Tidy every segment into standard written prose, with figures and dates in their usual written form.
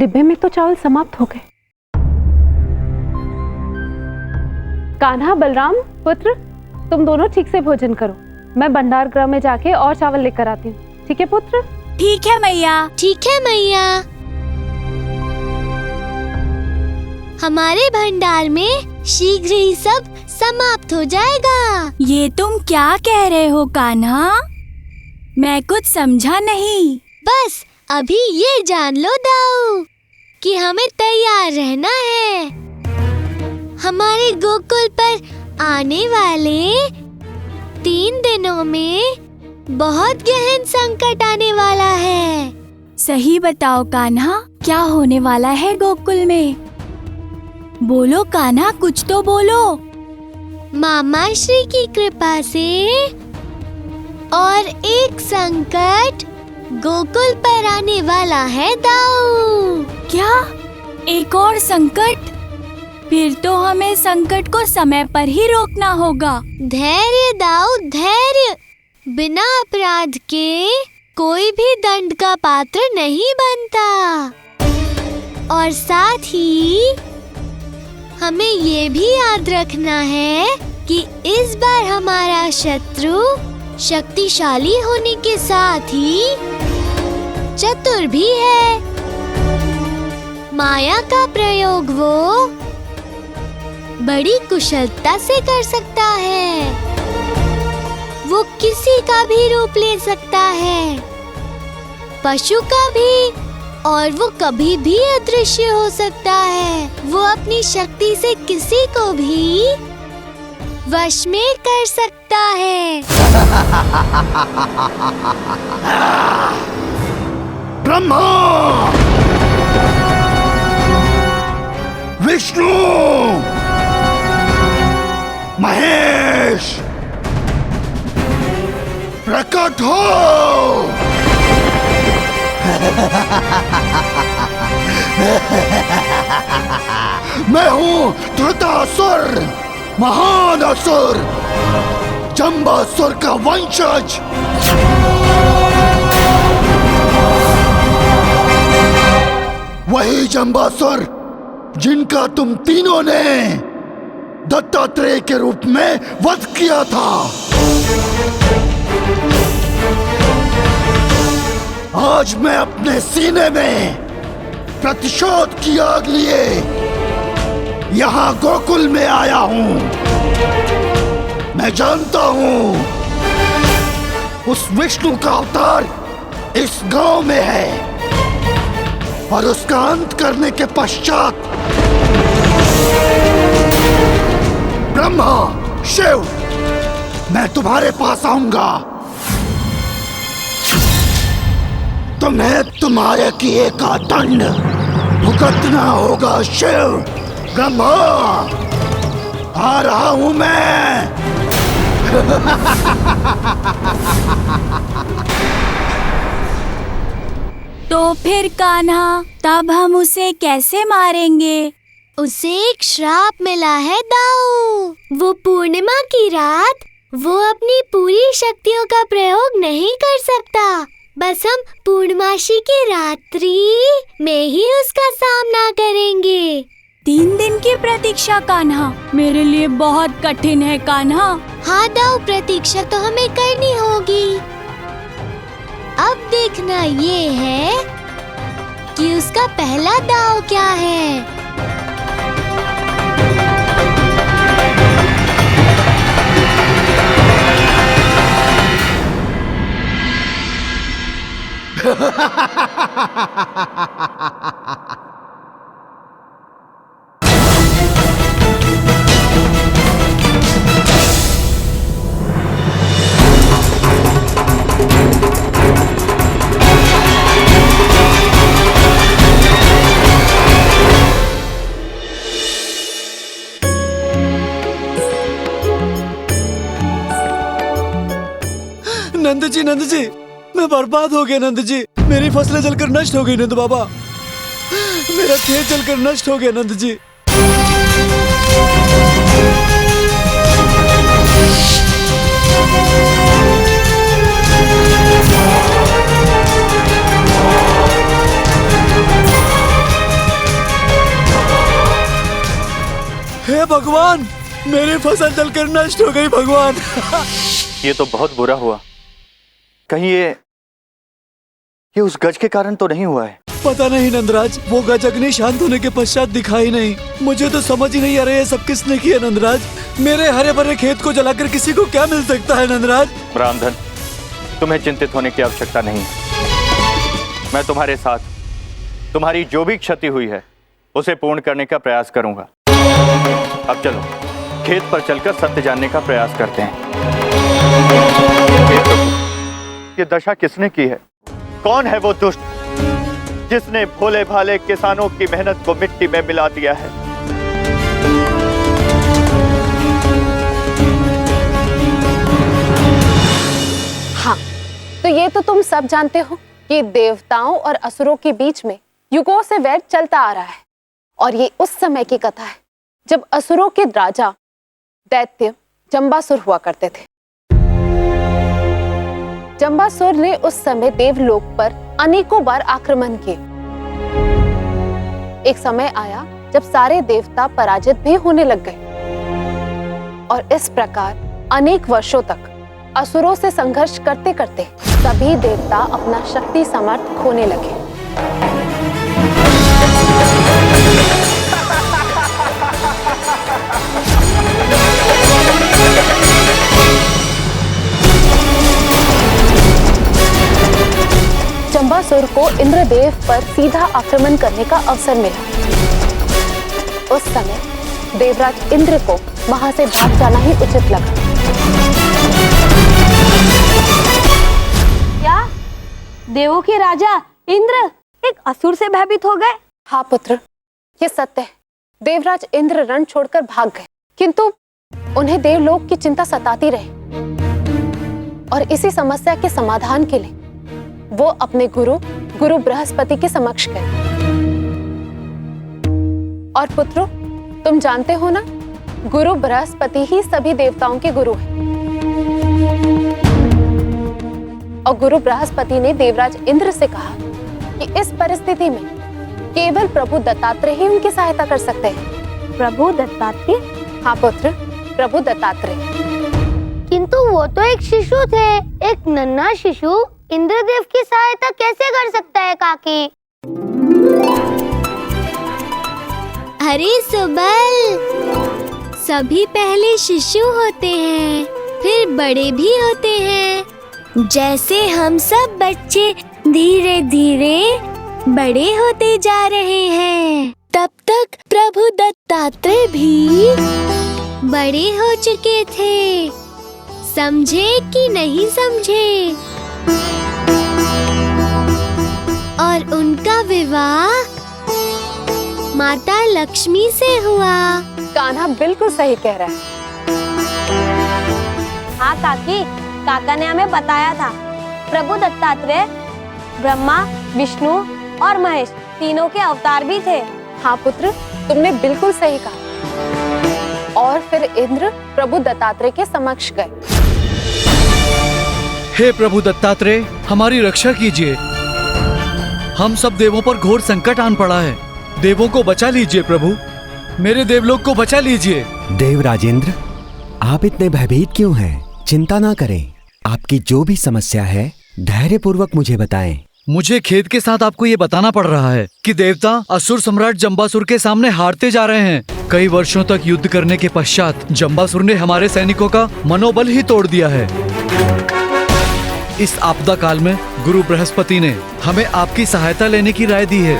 डिब्बे में तो चावल समाप्त हो गए। कान्हा, बलराम पुत्र, तुम दोनों ठीक से भोजन करो। मैं भंडार गृह में जाके और चावल लेकर आती हूँ। ठीक है पुत्र? ठीक है मैया। ठीक है मैया। हमारे भंडार में शीघ्र ही सब समाप्त हो जाएगा। ये तुम क्या कह रहे हो कान्हा? मैं कुछ समझा नहीं। बस अभी ये जान लो दाऊ कि हमें तैयार रहना है। हमारे गोकुल पर आने वाले 3 दिनों में बहुत गहन संकट आने वाला है। सही बताओ कान्हा, क्या होने वाला है गोकुल में? बोलो कान्हा, कुछ तो बोलो। मामा श्री की कृपा से और एक संकट गोकुल पर आने वाला है दाऊ। क्या? एक और संकट? फिर तो हमें संकट को समय पर ही रोकना होगा। धैर्य दाऊ, धैर्य। बिना अपराध के कोई भी दंड का पात्र नहीं बनता। और साथ ही हमें ये भी याद रखना है कि इस बार हमारा शत्रु शक्तिशाली होने के साथ ही चतुर भी है। माया का प्रयोग वो बड़ी कुशलता से कर सकता है। वो किसी का भी रूप ले सकता है, पशु का भी, और वो कभी भी अदृश्य हो सकता है। वो अपनी शक्ति से किसी को भी वश में कर सकता है। ब्रह्मा, विष्णु, महेश, प्रकट हो। मैं हूँ धृतराष्ट्र, महान असुर, जम्बासुर का वंशज। वही जम्बासुर जिनका तुम तीनों ने दत्तात्रेय के रूप में वध किया था। आज मैं अपने सीने में प्रतिशोध की आग लिए यहाँ गोकुल में आया हूँ। मैं जानता हूँ उस विष्णु का अवतार इस गांव में है, और उसका अंत करने के पश्चात ब्रह्मा, शिव, मैं तुम्हारे पास आऊंगा। तुम्हें तुम्हारे किए का दंड भुगतना होगा। शिव, ब्रह्मा, आ रहा हूं मैं। तो फिर कान्हा, तब हम उसे कैसे मारेंगे? उसे एक श्राप मिला है दाऊ। वो पूर्णिमा की रात वो अपनी पूरी शक्तियों का प्रयोग नहीं कर सकता। बस हम पूर्णमासी की रात्रि में ही उसका सामना करेंगे। 3 दिन की प्रतीक्षा कान्हा, मेरे लिए बहुत कठिन है कान्हा। हाँ दाऊ, प्रतीक्षा तो हमें करनी होगी। अब देखना ये है कि उसका पहला दाव क्या है। नंद जी, मैं बर्बाद हो गया नंद जी। मेरी फसलें जलकर नष्ट हो गई नंद बाबा। मेरा खेत जलकर नष्ट हो गया नंद जी। हे भगवान, मेरी फसल जलकर नष्ट हो गई भगवान। ये तो बहुत बुरा हुआ। कहीं ये उस गज के कारण तो नहीं हुआ है? पता नहीं नंदराज, वो गज अग्नि शांत होने के पश्चात दिखाई नहीं। मुझे तो समझ ही नहीं आ रहा ये सब किसने किया नंदराज। मेरे हरे भरे खेत को जलाकर किसी को क्या मिल सकता है नंदराज? रामधन, तुम्हें चिंतित होने की आवश्यकता नहीं। मैं तुम्हारे साथ, तुम्हारी जो भी क्षति हुई है उसे पूर्ण करने का प्रयास करूंगा। अब चलो खेत पर चलकर सत्य जानने का प्रयास करते हैं। ये दशा किसने की है? कौन है वो दुष्ट जिसने भोले भाले किसानों की मेहनत को मिट्टी में मिला दिया है? हाँ, तो ये तो तुम सब जानते हो कि देवताओं और असुरों के बीच में युगों से वैर चलता आ रहा है। और ये उस समय की कथा है जब असुरों के राजा दैत्य जंबासुर हुआ करते थे। जंबासुर ने उस समय देवलोक पर अनेकों बार आक्रमण किए। एक समय आया जब सारे देवता पराजित भी होने लग गए और इस प्रकार अनेक वर्षों तक असुरों से संघर्ष करते करते सभी देवता अपना शक्ति सामर्थ्य खोने लगे। जंबासुर को इंद्रदेव पर सीधा आक्रमण करने का अवसर मिला। उस समय देवराज इंद्र को वहां से भाग जाना ही उचित लगा। क्या देवों के राजा इंद्र एक असुर से भयभीत हो गए? हाँ पुत्र, ये सत्य है। देवराज इंद्र रण छोड़कर भाग गए, किंतु उन्हें देवलोक की चिंता सताती रही और इसी समस्या के समाधान के लिए वो अपने गुरु बृहस्पति के समक्ष गए। और पुत्रों, तुम जानते हो ना, गुरु बृहस्पति ही सभी देवताओं के गुरु हैं। और गुरु बृहस्पति ने देवराज इंद्र से कहा कि इस परिस्थिति में केवल प्रभु दत्तात्रेय ही उनकी सहायता कर सकते हैं। प्रभु दत्तात्रेय? हाँ पुत्र, प्रभु दत्तात्रेय। किंतु वो तो एक शिशु थे। एक नन्हा शिशु इंद्रदेव की सहायता कैसे कर सकता है काकी? अरे सुबल, सभी पहले शिशु होते हैं, फिर बड़े भी होते हैं। जैसे हम सब बच्चे धीरे धीरे बड़े होते जा रहे हैं, तब तक प्रभु दत्तात्रेय भी बड़े हो चुके थे। समझे कि नहीं समझे? और उनका विवाह माता लक्ष्मी से हुआ। कान्हा बिल्कुल सही कह रहा है। हाँ काकी, काका ने हमें बताया था प्रभु दत्तात्रेय ब्रह्मा, विष्णु और महेश तीनों के अवतार भी थे। हाँ पुत्र, तुमने बिल्कुल सही कहा। और फिर इंद्र प्रभु दत्तात्रेय के समक्ष गए। हे प्रभु दत्तात्रेय, हमारी रक्षा कीजिए। हम सब देवों पर घोर संकट आन पड़ा है। देवों को बचा लीजिए प्रभु, मेरे देवलोक को बचा लीजिए। देव राजेंद्र, आप इतने भयभीत क्यों हैं? चिंता ना करें। आपकी जो भी समस्या है धैर्य पूर्वक मुझे बताएं। मुझे खेद के साथ आपको ये बताना पड़ रहा है कि देवता असुर सम्राट जंबासुर के सामने हारते जा रहे हैं। कई वर्षों तक युद्ध करने के पश्चात जंबासुर ने हमारे सैनिकों का मनोबल ही तोड़ दिया है। इस आपदा काल में गुरु बृहस्पति ने हमें आपकी सहायता लेने की राय दी है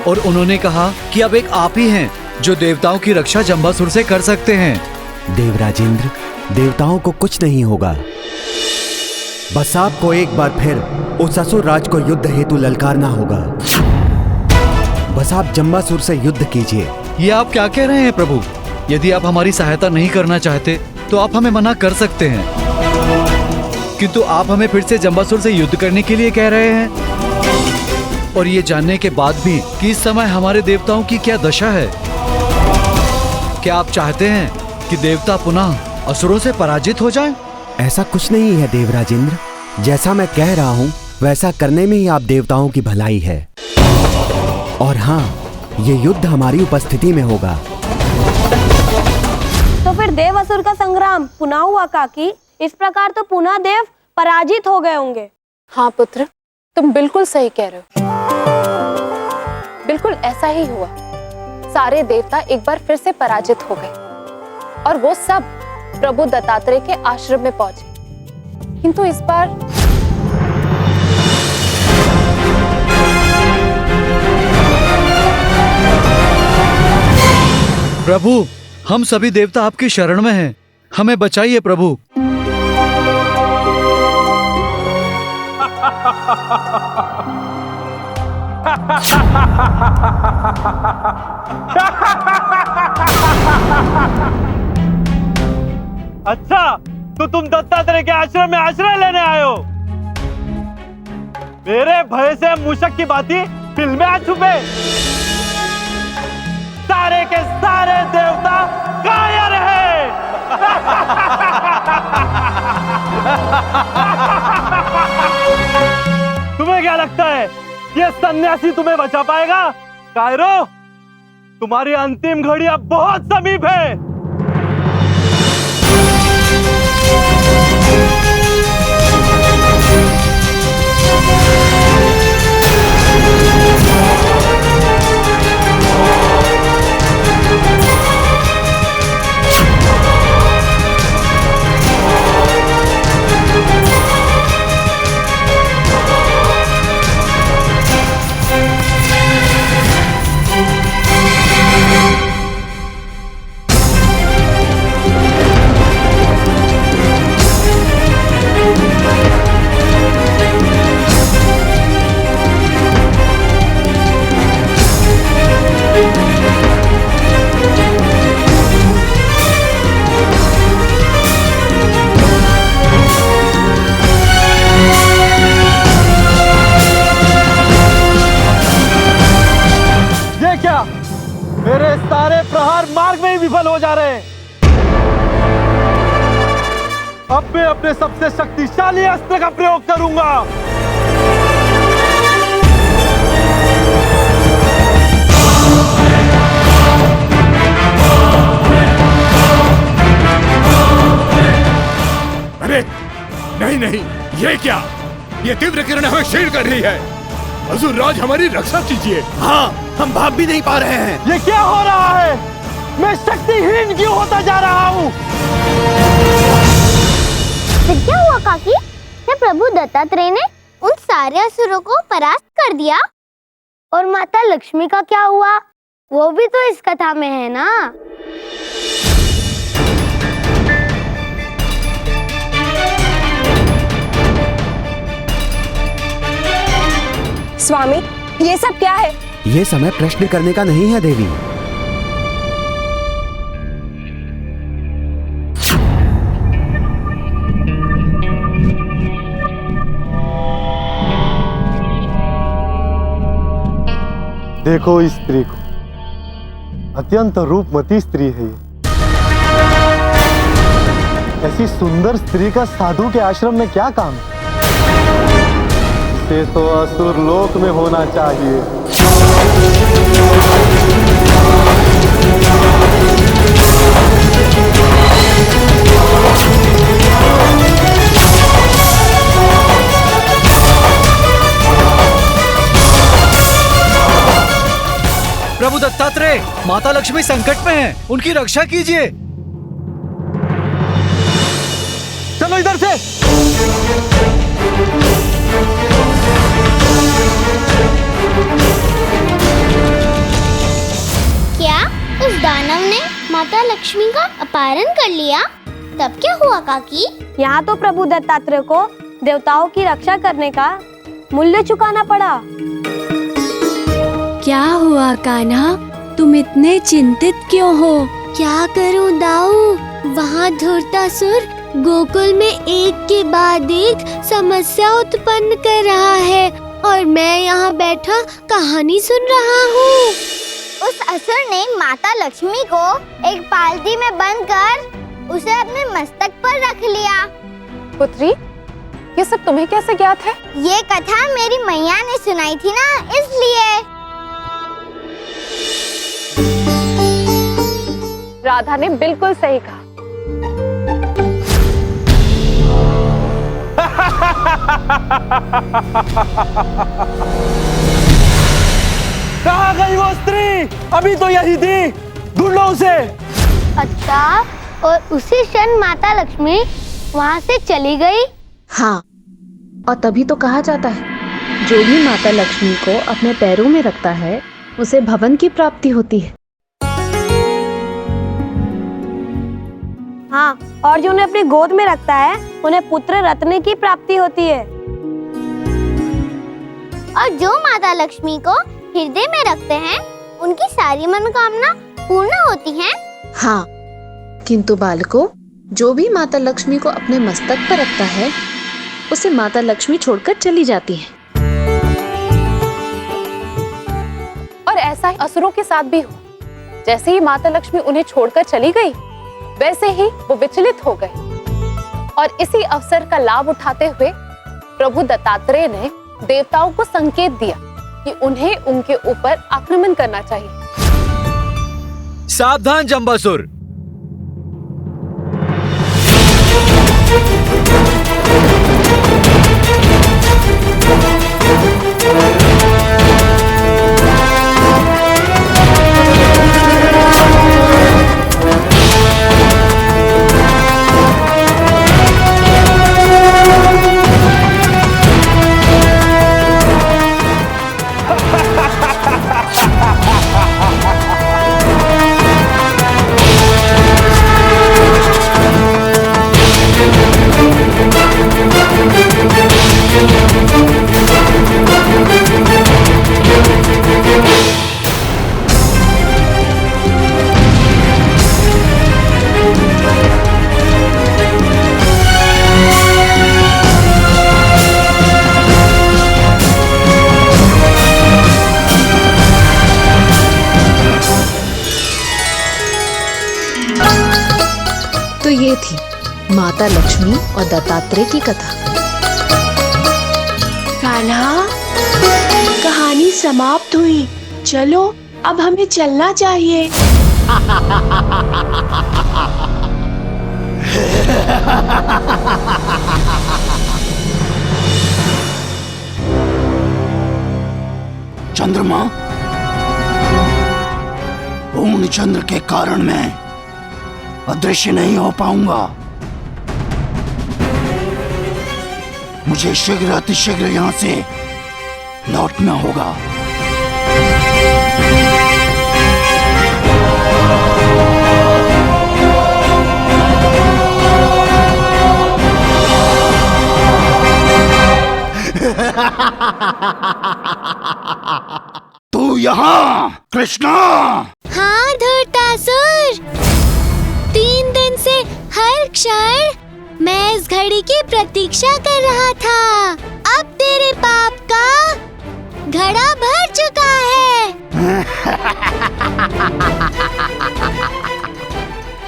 और उन्होंने कहा कि अब एक आप ही हैं जो देवताओं की रक्षा जंबासुर से कर सकते हैं। देव राजेंद्र, देवताओं को कुछ नहीं होगा। बस आपको एक बार फिर उस असुर राज को युद्ध हेतु ललकारना होगा। बस आप जंबासुर से युद्ध कीजिए। ये आप क्या कह रहे हैं प्रभु? यदि आप हमारी सहायता नहीं करना चाहते तो आप हमें मना कर सकते हैं, किंतु आप हमें फिर से जंबासुर से युद्ध करने के लिए कह रहे हैं, और ये जानने के बाद भी कि इस समय हमारे देवताओं की क्या दशा है। क्या आप चाहते हैं कि देवता पुनः असुरों से पराजित हो जाएं? ऐसा कुछ नहीं है देव राजेंद्र। जैसा मैं कह रहा हूँ वैसा करने में ही आप देवताओं की भलाई है। और हाँ, ये युद्ध हमारी उपस्थिति में होगा। फिर देव असुर का संग्राम पुनः हुआ काकी। इस प्रकार तो पुनः देव पराजित हो गए होंगे। हाँ पुत्र, तुम बिल्कुल सही कह रहे हो। बिल्कुल ऐसा ही हुआ। सारे देवता एक बार फिर से पराजित हो गए और वो सब प्रभु दत्तात्रेय के आश्रम में पहुंचे। किंतु इस बार प्रभु, हम सभी देवता आपकी शरण में हैं। हमें बचाइए प्रभु। अच्छा, तो तुम दत्तात्रेय के आश्रम में आश्रय लेने आए हो। मेरे भय से मूषक की भांति बिल में आ छुपे। सारे के सारे देवता कायर हैं। तुम्हें क्या लगता है ये सन्यासी तुम्हें बचा पाएगा? कायरो, तुम्हारी अंतिम घड़ी अब बहुत समीप है। मेरे सारे प्रहार मार्ग में ही विफल हो जा रहे हैं। अब मैं अपने सबसे शक्तिशाली अस्त्र का प्रयोग करूंगा। अरे नहीं नहीं, ये क्या? ये तीव्र किरण हमें शील कर रही है। असुर राज, हमारी रक्षा कीजिए। हाँ, हम भाग भी नहीं पा रहे हैं। ये क्या हो रहा है? मैं शक्तिहीन क्यों होता जा रहा हूँ? फिर क्या हुआ काकी? क्या प्रभु दत्तात्रेय ने उन सारे असुरों को परास्त कर दिया? और माता लक्ष्मी का क्या हुआ? वो भी तो इस कथा में है ना। स्वामी, ये सब क्या है? ये समय प्रश्न करने का नहीं है देवी। देखो इस स्त्री को, अत्यंत रूपमती स्त्री है ये। ऐसी सुंदर स्त्री का साधु के आश्रम में क्या काम? इसे तो असुर लोक में होना चाहिए। प्रभु दत्तात्रेय, माता लक्ष्मी संकट में हैं। उनकी रक्षा कीजिए। चलो इधर से। क्या उस दानव ने माता लक्ष्मी का अपहरण कर लिया? तब क्या हुआ काकी? यहाँ तो प्रभु दत्तात्रेय को देवताओं की रक्षा करने का मूल्य चुकाना पड़ा। क्या हुआ कान्हा, तुम इतने चिंतित क्यों हो? क्या करूं दाऊ, वहाँ धूर्तासुर गोकुल में एक के बाद एक समस्या उत्पन्न कर रहा है और मैं यहाँ बैठा कहानी सुन रहा हूँ। उस असुर ने माता लक्ष्मी को एक बाल्टी में बंद कर उसे अपने मस्तक पर रख लिया। पुत्री, ये सब तुम्हें कैसे ज्ञात है? ये कथा मेरी मैया ने सुनाई थी ना, इसलिए। राधा ने बिल्कुल सही कहा। कहाँ गई वो स्त्री? अभी तो यही थी, ढूंढो उसे। अच्छा, और उसी क्षण माता लक्ष्मी वहाँ से चली गई। हाँ, और तभी तो कहा जाता है जो भी माता लक्ष्मी को अपने पैरों में रखता है उसे भवन की प्राप्ति होती है। हाँ, और जो उन्हें अपनी गोद में रखता है उन्हें पुत्र रत्न की प्राप्ति होती है। और जो माता लक्ष्मी को हृदय में रखते हैं उनकी सारी मनोकामना पूर्ण होती हैं। हाँ, किंतु बालकों, जो भी माता लक्ष्मी को अपने मस्तक पर रखता है उसे माता लक्ष्मी छोड़कर चली जाती है। और ऐसा ही असुरों के साथ भी हुआ। जैसे ही माता लक्ष्मी उन्हें छोड़कर चली गई, वैसे ही वो विचलित हो गए। और इसी अवसर का लाभ उठाते हुए प्रभु दत्तात्रेय ने देवताओं को संकेत दिया कि उन्हें उनके ऊपर आक्रमण करना चाहिए। सावधान जंबासुर! तो ये थी माता लक्ष्मी और दत्तात्रेय की कथा। कान्हा, कहानी समाप्त हुई। चलो, अब हमें चलना चाहिए। चंद्रमा, पूर्ण चंद्र के कारण मैं अदृश्य नहीं हो पाऊंगा। मुझे शीघ्र अतिशीघ्र यहां से लौटना होगा। तू यहाँ, कृष्णा? हाँ धूर्तासुर, 3 दिन से हर क्षण मैं इस घड़ी की प्रतीक्षा कर रहा था। अब तेरे पाप का घड़ा भर चुका है।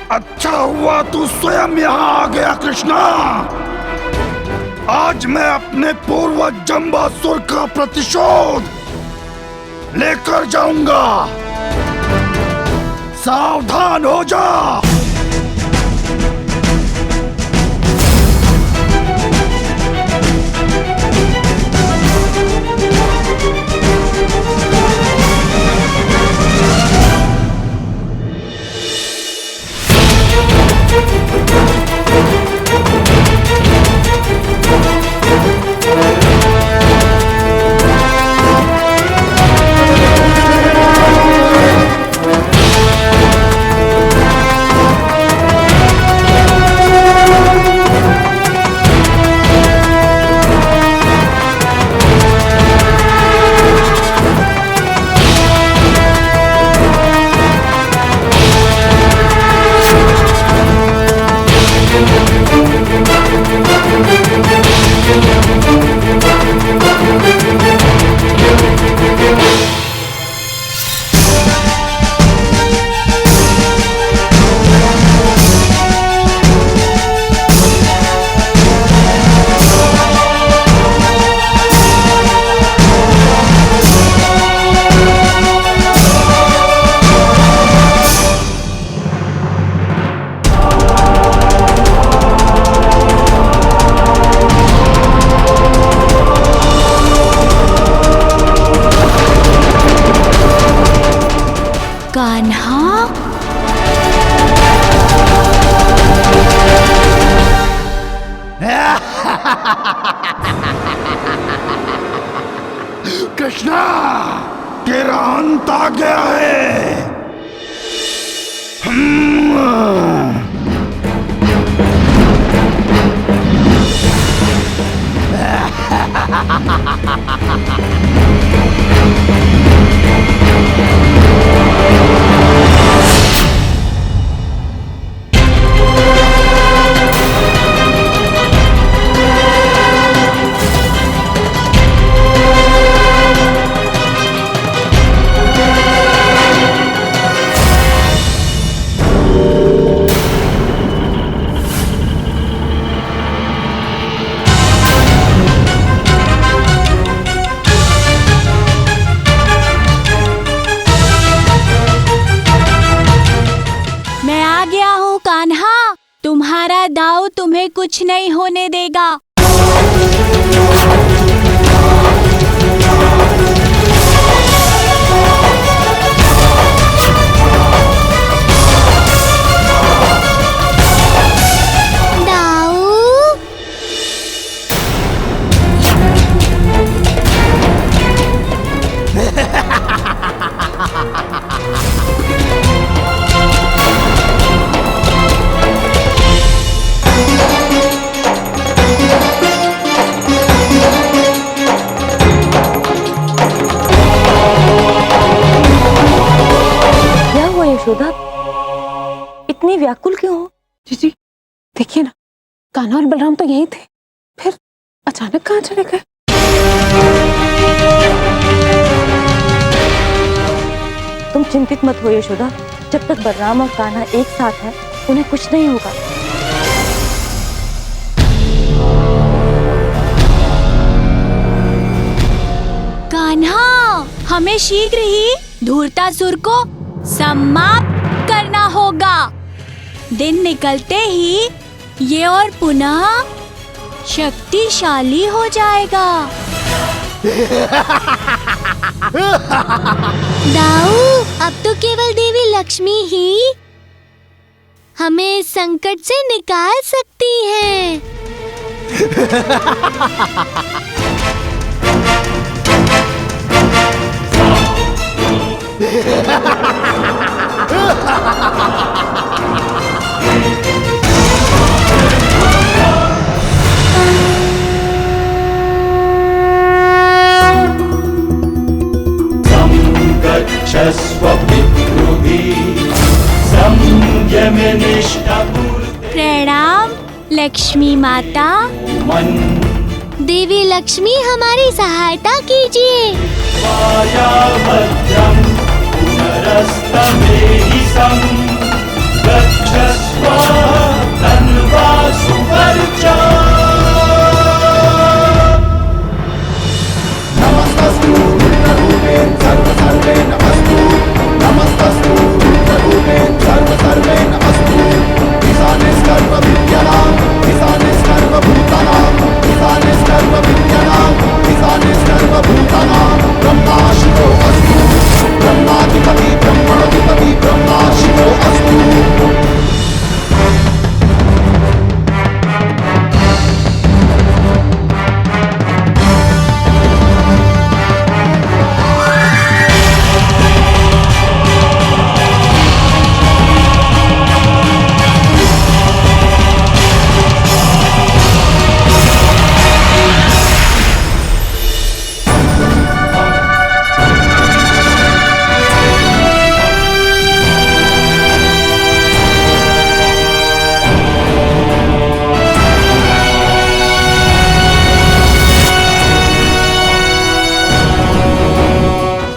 अच्छा हुआ तू स्वयं यहाँ आ गया कृष्णा। आज मैं अपने पूर्वज जंबासुर का प्रतिशोध लेकर जाऊंगा। सावधान हो जा। कान्हा, कृष्णा, तेरा अंत आ गया है। तुम्हारा दाव तुम्हें कुछ नहीं होने देगा। यशोदा, इतनी व्याकुल क्यों हो? जीजी देखिए ना, कान्हा और बलराम तो यही थे, फिर अचानक कहाँ चले गए? तुम चिंतित मत हो यशोदा, जब तक बलराम और कान्हा एक साथ हैं, उन्हें कुछ नहीं होगा। कान्हा, हमें शीघ्र ही धूर्तासुर को समाप्त करना होगा। दिन निकलते ही ये और पुनः शक्तिशाली हो जाएगा। दाऊ, अब तो केवल देवी लक्ष्मी ही हमें इस संकट से निकाल सकती हैं। प्रणाम लक्ष्मी माता। देवी लक्ष्मी, हमारी सहायता कीजिए।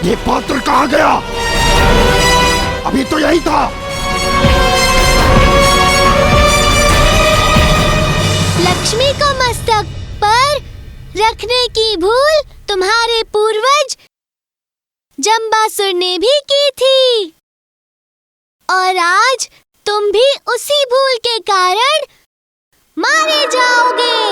ये पात्र कहाँ गया? अभी तो यही था। लक्ष्मी को मस्तक पर रखने की भूल तुम्हारे पूर्वज जम्बासुर ने भी की थी, और आज तुम भी उसी भूल के कारण मारे जाओगे।